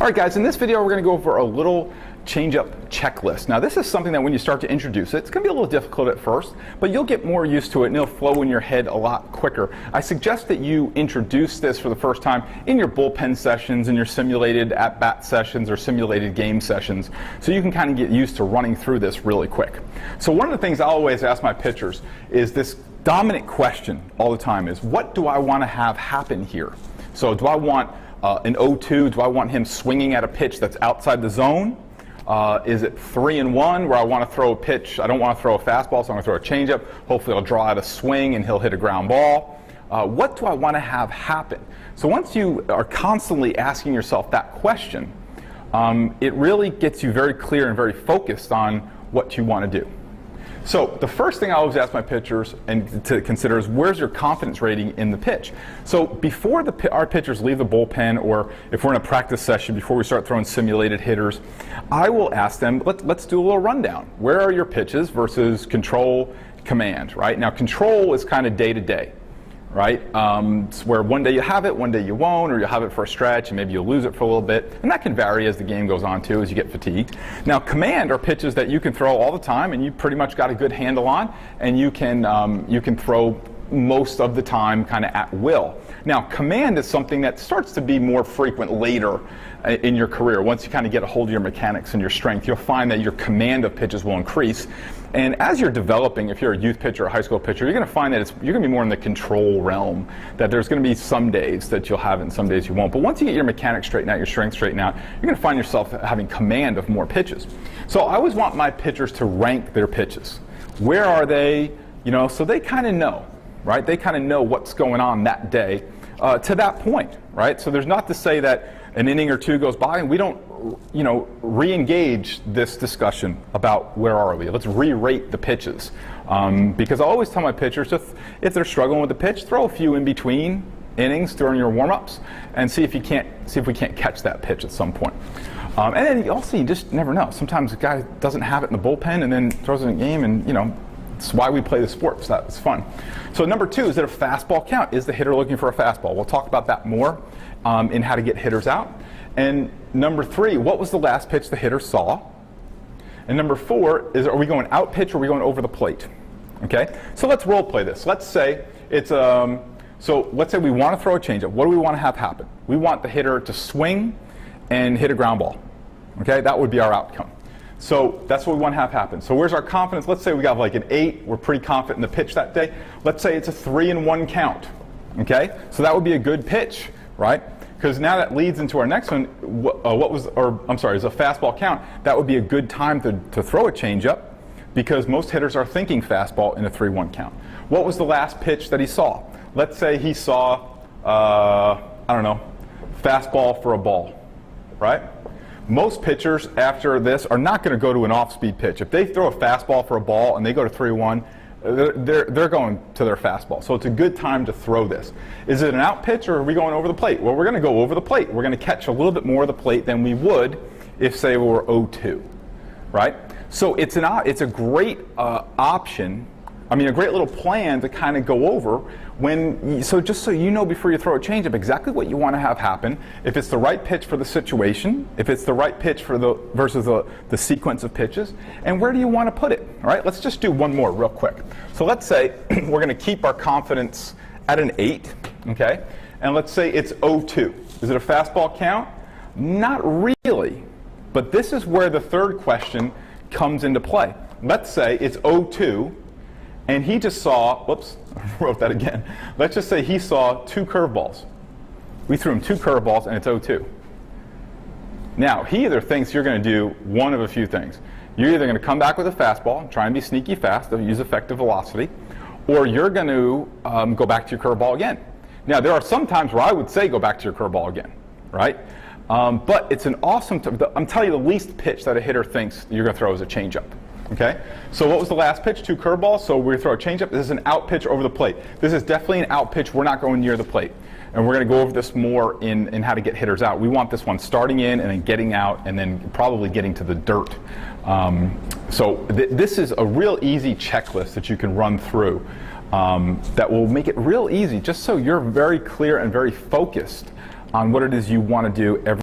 All right, guys, in this video, we're going to go over a little changeup checklist. Now, this is something that when you start to introduce it, it's going to be a little difficult at first, but you'll get more used to it and it'll flow in your head a lot quicker. I suggest that you introduce this for the first time in your bullpen sessions, in your simulated at-bat sessions or simulated game sessions, so you can kind of get used to running through this really quick. So one of the things I always ask my pitchers is this dominant question all the time is, what do I want to have happen here? So do I want an 0-2, do I want him swinging at a pitch that's outside the zone? Is it 3-1 where I want to throw a pitch? I don't want to throw a fastball, so I'm going to throw a changeup. Hopefully I'll draw out a swing and he'll hit a ground ball. What do I want to have happen? So once you are constantly asking yourself that question, it really gets you very clear and very focused on what you want to do. So the first thing I always ask my pitchers and to consider is, where's your confidence rating in the pitch? So before our pitchers leave the bullpen, or if we're in a practice session, before we start throwing simulated hitters, I will ask them, let's do a little rundown. Where are your pitches versus control, command, right? Now control is kind of day to day, right? It's where one day you have it, one day you won't, or you'll have it for a stretch and maybe you'll lose it for a little bit. And that can vary as the game goes on too, as you get fatigued. Now command are pitches that you can throw all the time and you pretty much got a good handle on, and you can throw most of the time kind of at will. Now command is something that starts to be more frequent later in your career. Once you kind of get a hold of your mechanics and your strength, you'll find that your command of pitches will increase. And as you're developing, if you're a youth pitcher or a high school pitcher, you're going to find that you're going to be more in the control realm, that there's going to be some days that you'll have it and some days you won't. But once you get your mechanics straightened out, your strength straightened out, you're going to find yourself having command of more pitches. So I always want my pitchers to rank their pitches. Where are they? So they kind of know, right? They kind of know what's going on that day to that point, right? So there's not to say that an inning or two goes by and we don't re-engage this discussion about where are we. Let's re-rate the pitches. Because I always tell my pitchers, if they're struggling with the pitch, throw a few in between innings during your warm-ups and see if we can't catch that pitch at some point. And then also you just never know. Sometimes a guy doesn't have it in the bullpen and then throws it in a game, and it's why we play the sport, so that's fun. So number two, is it a fastball count? Is the hitter looking for a fastball? We'll talk about that more in how to get hitters out. And number three, what was the last pitch the hitter saw? And number four is, are we going out pitch or are we going over the plate? Okay, so let's role play this. Let's say it's let's say we want to throw a changeup. What do we want to have happen? We want the hitter to swing and hit a ground ball. Okay, that would be our outcome. So that's what we want to have happen. So where's our confidence? Let's say we got like an 8. We're pretty confident in the pitch that day. Let's say it's a 3-1 count. Okay, so that would be a good pitch, right? Because now that leads into our next one. Is a fastball count. That would be a good time to throw a changeup, because most hitters are thinking fastball in a 3-1 count. What was the last pitch that he saw? Let's say he saw, fastball for a ball, right? Most pitchers after this are not going to go to an off-speed pitch. If they throw a fastball for a ball and they go to 3-1, they're going to their fastball. So it's a good time to throw this. Is it an out pitch or are we going over the plate? Well, we're going to go over the plate. We're going to catch a little bit more of the plate than we would if, say, we were 0-2, right? So it's a great option. A great little plan to kind of go over just so you know before you throw a changeup exactly what you want to have happen, if it's the right pitch for the situation, if it's the right pitch for versus the sequence of pitches, and where do you want to put it, all right? Let's just do one more real quick. So let's say we're going to keep our confidence at an 8, okay? And let's say it's 0-2. Is it a fastball count? Not really, but this is where the third question comes into play. Let's say it's 0-2. And he just saw, whoops, I wrote that again. Let's just say he saw 2 curveballs. We threw him 2 curveballs and it's 0-2. Now, he either thinks you're going to do one of a few things. You're either going to come back with a fastball, try and be sneaky fast, use effective velocity, or you're going to go back to your curveball again. Now, there are some times where I would say go back to your curveball again, right? But it's an awesome, I'm telling you, the least pitch that a hitter thinks you're going to throw is a changeup. Okay, so what was the last pitch? 2 curveballs, so we throw a changeup. This is an out pitch over the plate. This is definitely an out pitch. We're not going near the plate. And we're going to go over this more in how to get hitters out. We want this one starting in and then getting out and then probably getting to the dirt. This is a real easy checklist that you can run through that will make it real easy, just so you're very clear and very focused on what it is you want to do every